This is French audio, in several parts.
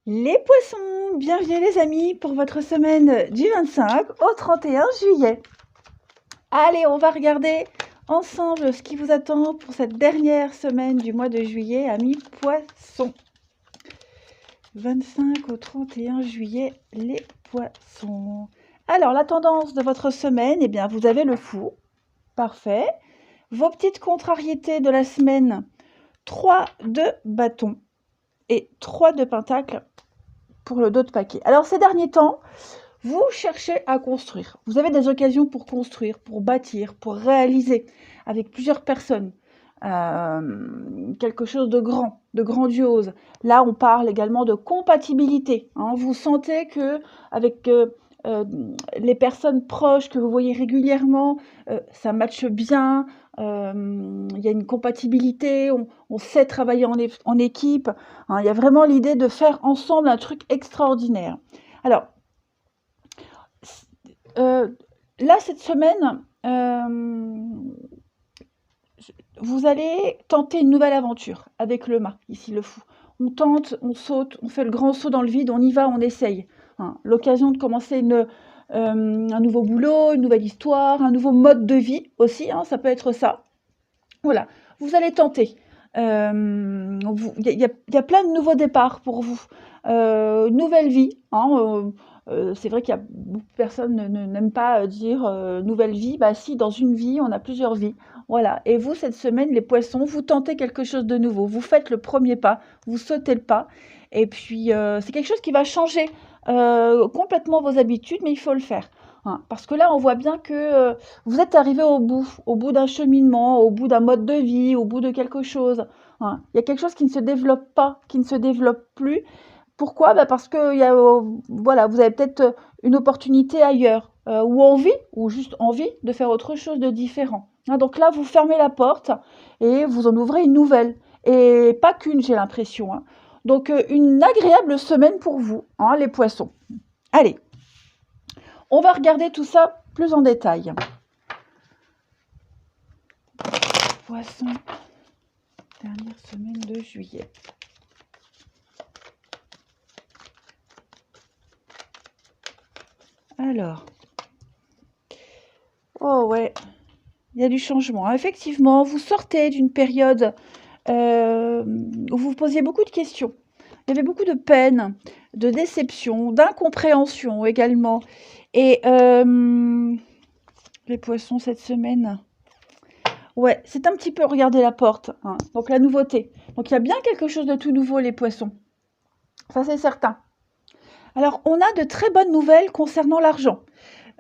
Les poissons, bienvenue les amis pour votre semaine du 25 au 31 juillet. Allez, on va regarder ensemble ce qui vous attend pour cette dernière semaine du mois de juillet, amis poissons. 25 au 31 juillet, les poissons. Alors, la tendance de votre semaine, eh bien, vous avez le fou. Parfait. Vos petites contrariétés de la semaine, 3 de bâton et 3 de pentacle pour le dos de paquet. Alors, ces derniers temps, vous cherchez à construire. Vous avez des occasions pour construire, pour bâtir, pour réaliser avec plusieurs personnes quelque chose de grand, de grandiose. Là, on parle également de compatibilité. Vous sentez que avec les personnes proches que vous voyez régulièrement, ça matche bien. Il y a une compatibilité, on sait travailler en équipe. Il y a vraiment l'idée de faire ensemble un truc extraordinaire. Alors, là, cette semaine, vous allez tenter une nouvelle aventure avec le mât, ici le fou. On tente, on saute, on fait le grand saut dans le vide, on y va, on essaye. L'occasion de commencer un nouveau boulot, une nouvelle histoire, un nouveau mode de vie aussi, ça peut être ça. Voilà, vous allez tenter. Il y a plein de nouveaux départs pour vous. Nouvelle vie. C'est vrai qu'il y a beaucoup de personnes n'aiment pas dire nouvelle vie. Bah si, dans une vie, on a plusieurs vies. Voilà. Et vous, cette semaine, les poissons, vous tentez quelque chose de nouveau. Vous faites le premier pas, vous sautez le pas. Et puis, c'est quelque chose qui va changer complètement vos habitudes, mais il faut le faire. Parce que là, on voit bien que vous êtes arrivé au bout d'un cheminement, au bout d'un mode de vie, au bout de quelque chose. Il y a quelque chose qui ne se développe pas, qui ne se développe plus. Pourquoi ? Parce que voilà, vous avez peut-être une opportunité ailleurs, ou juste envie de faire autre chose de différent. Donc là, vous fermez la porte et vous en ouvrez une nouvelle. Et pas qu'une, j'ai l'impression. Donc, une agréable semaine pour vous, les poissons. Allez, on va regarder tout ça plus en détail. Poissons, dernière semaine de juillet. Alors, oh ouais, il y a du changement. Effectivement, vous sortez d'une période où vous vous posiez beaucoup de questions. Il y avait beaucoup de peine, de déception, d'incompréhension également. Et les poissons cette semaine, ouais, c'est un petit peu regarder la porte. Donc la nouveauté. Donc il y a bien quelque chose de tout nouveau, les poissons. Ça, c'est certain. Alors, on a de très bonnes nouvelles concernant l'argent.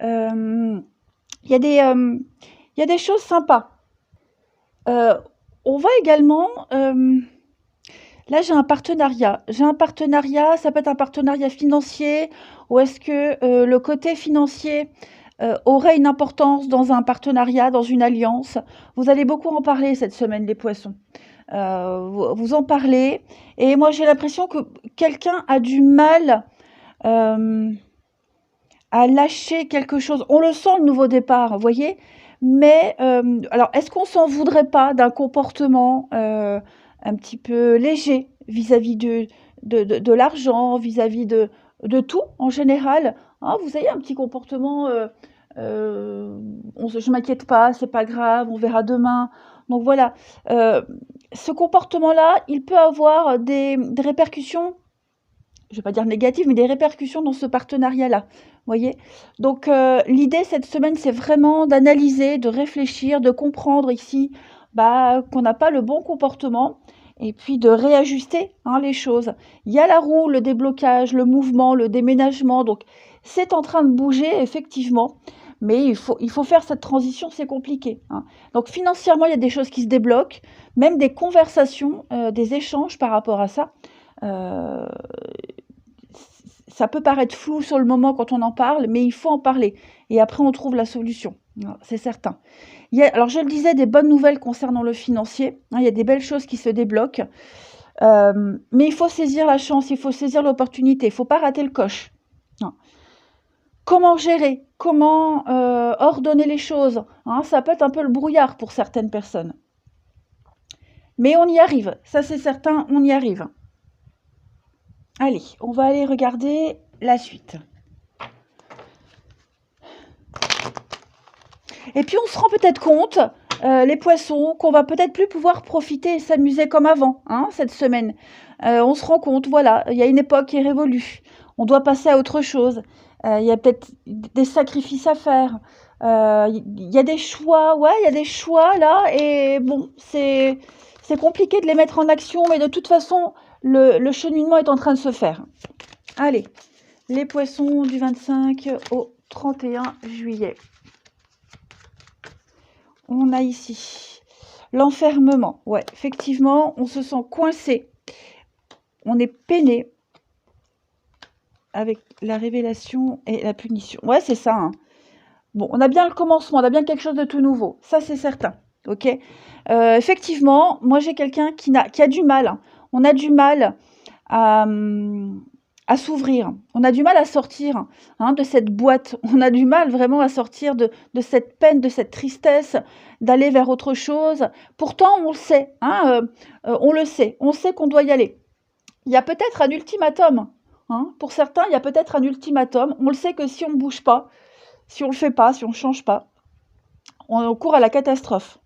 Il y a des choses sympas. On va également... là, j'ai un partenariat. Ça peut être un partenariat financier, ou est-ce que le côté financier aurait une importance dans un partenariat, dans une alliance. Vous allez beaucoup en parler cette semaine, les poissons. Vous en parlez. Et moi, j'ai l'impression que quelqu'un a du mal à lâcher quelque chose. On le sent, le nouveau départ, vous voyez. Mais, alors, est-ce qu'on s'en voudrait pas d'un comportement un petit peu léger vis-à-vis de l'argent, vis-à-vis de tout en général. Vous savez, un petit comportement, je m'inquiète pas, c'est pas grave, on verra demain. Donc voilà, ce comportement-là, il peut avoir des répercussions, je vais pas dire négatives, mais des répercussions dans ce partenariat-là. Voyez. Donc l'idée cette semaine, c'est vraiment d'analyser, de réfléchir, de comprendre ici qu'on n'a pas le bon comportement. Et puis de réajuster les choses. Il y a la roue, le déblocage, le mouvement, le déménagement. Donc, c'est en train de bouger, effectivement. Mais il faut faire cette transition, c'est compliqué. Donc, financièrement, il y a des choses qui se débloquent. Même des conversations, des échanges par rapport à ça. Ça peut paraître flou sur le moment quand on en parle, mais il faut en parler. Et après, on trouve la solution. C'est certain. Alors, je le disais, des bonnes nouvelles concernant le financier. Il y a des belles choses qui se débloquent. Mais il faut saisir la chance, il faut saisir l'opportunité. Il ne faut pas rater le coche. Comment gérer ? Comment ordonner les choses ? Ça peut être un peu le brouillard pour certaines personnes. Mais on y arrive. Ça, c'est certain, on y arrive. Allez, on va aller regarder la suite. Et puis on se rend peut-être compte, les poissons, qu'on va peut-être plus pouvoir profiter et s'amuser comme avant, hein, cette semaine. On se rend compte, voilà, il y a une époque qui est révolue. On doit passer à autre chose. Il y a peut-être des sacrifices à faire. Il y a des choix, ouais, il y a des choix là, et bon, c'est compliqué de les mettre en action, mais de toute façon, le cheminement est en train de se faire. Allez, les poissons du 25 au 31 juillet. On a ici l'enfermement. Ouais, effectivement, on se sent coincé. On est peiné avec la révélation et la punition. Ouais, c'est ça. Hein. Bon, on a bien le commencement, on a bien quelque chose de tout nouveau. Ça, c'est certain. Ok. Effectivement, moi, j'ai quelqu'un qui a du mal. Hein. On a du mal à s'ouvrir. On a du mal à sortir de cette boîte. On a du mal vraiment à sortir de cette peine, de cette tristesse, d'aller vers autre chose. Pourtant, on le sait. On le sait. On sait qu'on doit y aller. Il y a peut-être un ultimatum. Pour certains, il y a peut-être un ultimatum. On le sait que si on ne bouge pas, si on ne le fait pas, si on ne change pas, on court à la catastrophe.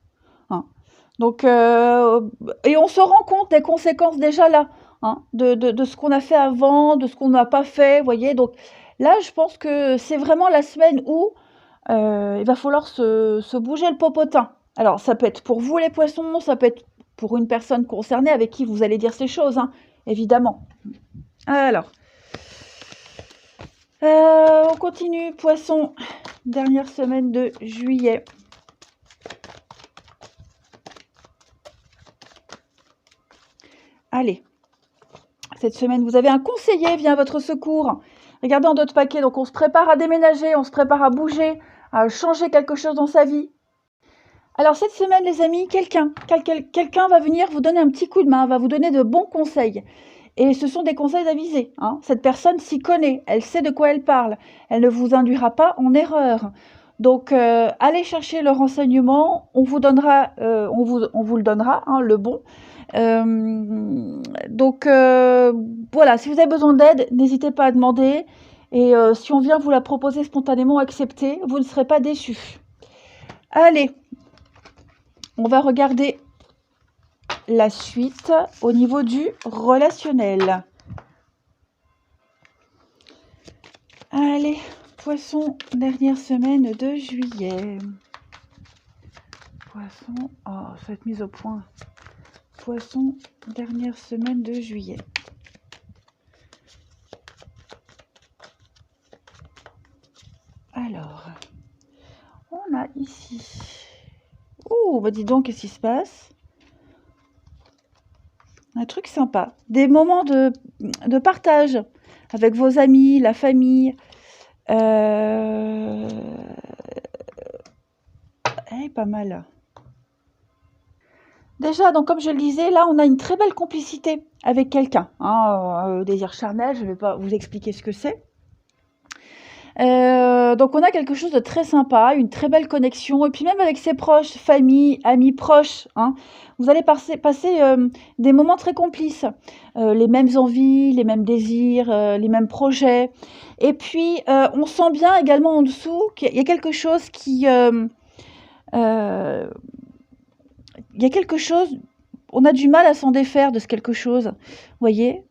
Donc, et on se rend compte des conséquences déjà là, de ce qu'on a fait avant, de ce qu'on n'a pas fait, vous voyez. Donc là, je pense que c'est vraiment la semaine où il va falloir se bouger le popotin. Alors, ça peut être pour vous les poissons, ça peut être pour une personne concernée avec qui vous allez dire ces choses, évidemment. Alors, on continue, poissons, dernière semaine de juillet. Allez, cette semaine, vous avez un conseiller vient à votre secours. Regardez en d'autres paquets, donc on se prépare à déménager, on se prépare à bouger, à changer quelque chose dans sa vie. Alors cette semaine, les amis, quelqu'un va venir vous donner un petit coup de main, va vous donner de bons conseils. Et ce sont des conseils avisés. Cette personne s'y connaît, elle sait de quoi elle parle. Elle ne vous induira pas en erreur. Donc, allez chercher le renseignement, on vous donnera, on vous le donnera, le bon. Donc, voilà, si vous avez besoin d'aide, n'hésitez pas à demander. Et si on vient vous la proposer spontanément, acceptez, vous ne serez pas déçus. Allez, on va regarder la suite au niveau du relationnel. Allez, poisson, dernière semaine de juillet. Poisson, oh, ça va être mise au point. Poisson, dernière semaine de juillet. Alors, on a ici... Oh, bah dis donc, qu'est-ce qui se passe? Un truc sympa. Des moments de partage avec vos amis, la famille. Pas mal. Déjà, donc comme je le disais, là, on a une très belle complicité avec quelqu'un. Désir charnel, je ne vais pas vous expliquer ce que c'est. Donc on a quelque chose de très sympa, une très belle connexion, et puis même avec ses proches, famille, amis proches, vous allez passer des moments très complices, les mêmes envies, les mêmes désirs, les mêmes projets. Et puis on sent bien également en dessous qu'il y a quelque chose qui... il y a quelque chose, on a du mal à s'en défaire de ce quelque chose, vous voyez.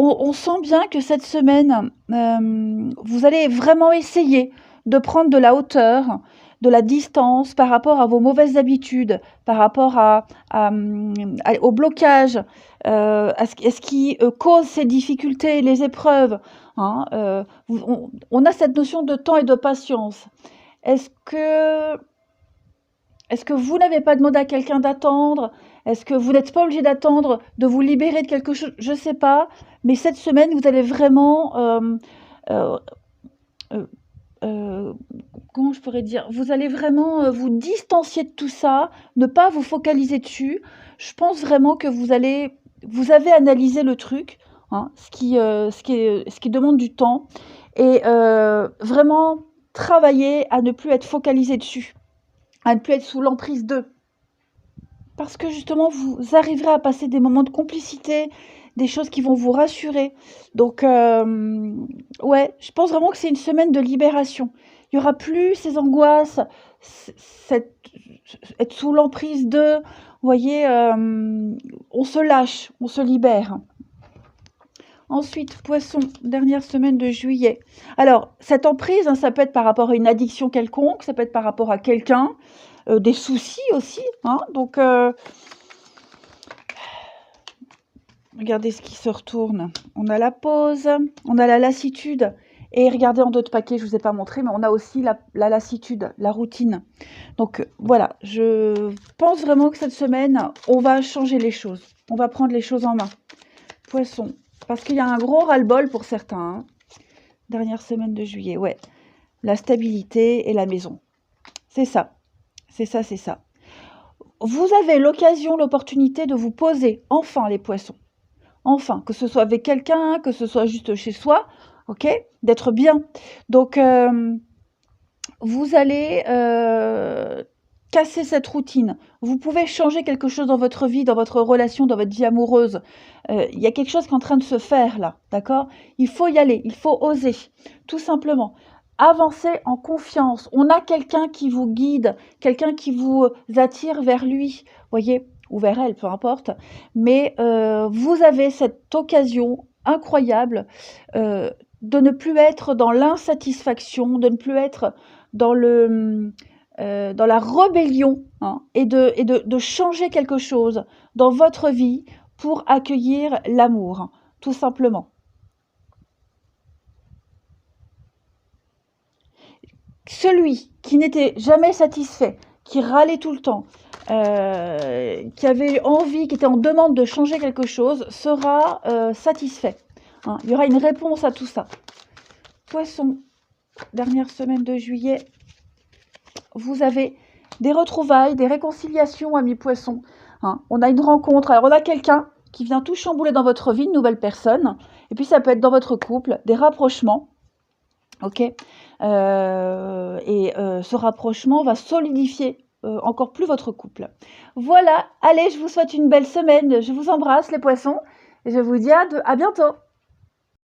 On sent bien que cette semaine, vous allez vraiment essayer de prendre de la hauteur, de la distance par rapport à vos mauvaises habitudes, par rapport au blocage, à ce qui cause ces difficultés, les épreuves. On a cette notion de temps et de patience. Est-ce que vous n'avez pas demandé à quelqu'un d'attendre? Est-ce que vous n'êtes pas obligé d'attendre, de vous libérer de quelque chose? Je ne sais pas. Mais cette semaine, vous allez vraiment... comment je pourrais dire? Vous allez vraiment vous distancier de tout ça, ne pas vous focaliser dessus. Je pense vraiment que vous avez analysé le truc, ce qui demande du temps. Et vraiment travailler à ne plus être focalisé dessus, à ne plus être sous l'emprise d'eux. parce que justement, vous arriverez à passer des moments de complicité, des choses qui vont vous rassurer. Donc, ouais, je pense vraiment que c'est une semaine de libération. Il y aura plus ces angoisses, cette être sous l'emprise de, vous voyez, on se lâche, on se libère. Ensuite, Poisson, dernière semaine de juillet. Alors, cette emprise, hein, ça peut être par rapport à une addiction quelconque, ça peut être par rapport à quelqu'un, des soucis aussi, hein, donc regardez ce qui se retourne. On a la pause, on a la lassitude et regardez en d'autres paquets, je ne vous ai pas montré, mais on a aussi la lassitude, la routine. Donc voilà, je pense vraiment que cette semaine, on va changer les choses. On va prendre les choses en main. Poisson, parce qu'il y a un gros ras-le-bol pour certains. Hein. Dernière semaine de juillet, ouais. La stabilité et la maison. C'est ça. C'est ça, c'est ça. Vous avez l'occasion, l'opportunité de vous poser, enfin les poissons. Enfin, que ce soit avec quelqu'un, que ce soit juste chez soi, ok, d'être bien. Donc, vous allez casser cette routine. Vous pouvez changer quelque chose dans votre vie, dans votre relation, dans votre vie amoureuse. Il y a quelque chose qui est en train de se faire là, d'accord? Il faut y aller, il faut oser, tout simplement. Avancez en confiance. On a quelqu'un qui vous guide, quelqu'un qui vous attire vers lui, voyez, ou vers elle, peu importe. Mais vous avez cette occasion incroyable de ne plus être dans l'insatisfaction, de ne plus être dans dans la rébellion, hein, et de changer quelque chose dans votre vie pour accueillir l'amour, hein, tout simplement. Celui qui n'était jamais satisfait, qui râlait tout le temps, qui avait envie, qui était en demande de changer quelque chose, sera satisfait. Hein. Il y aura une réponse à tout ça. Poisson, dernière semaine de juillet, vous avez des retrouvailles, des réconciliations, amis poissons. Hein. On a une rencontre, alors on a quelqu'un qui vient tout chambouler dans votre vie, une nouvelle personne, et puis ça peut être dans votre couple, des rapprochements, ok, ce rapprochement va solidifier encore plus votre couple. Voilà, allez, je vous souhaite une belle semaine, je vous embrasse les poissons, et je vous dis à bientôt.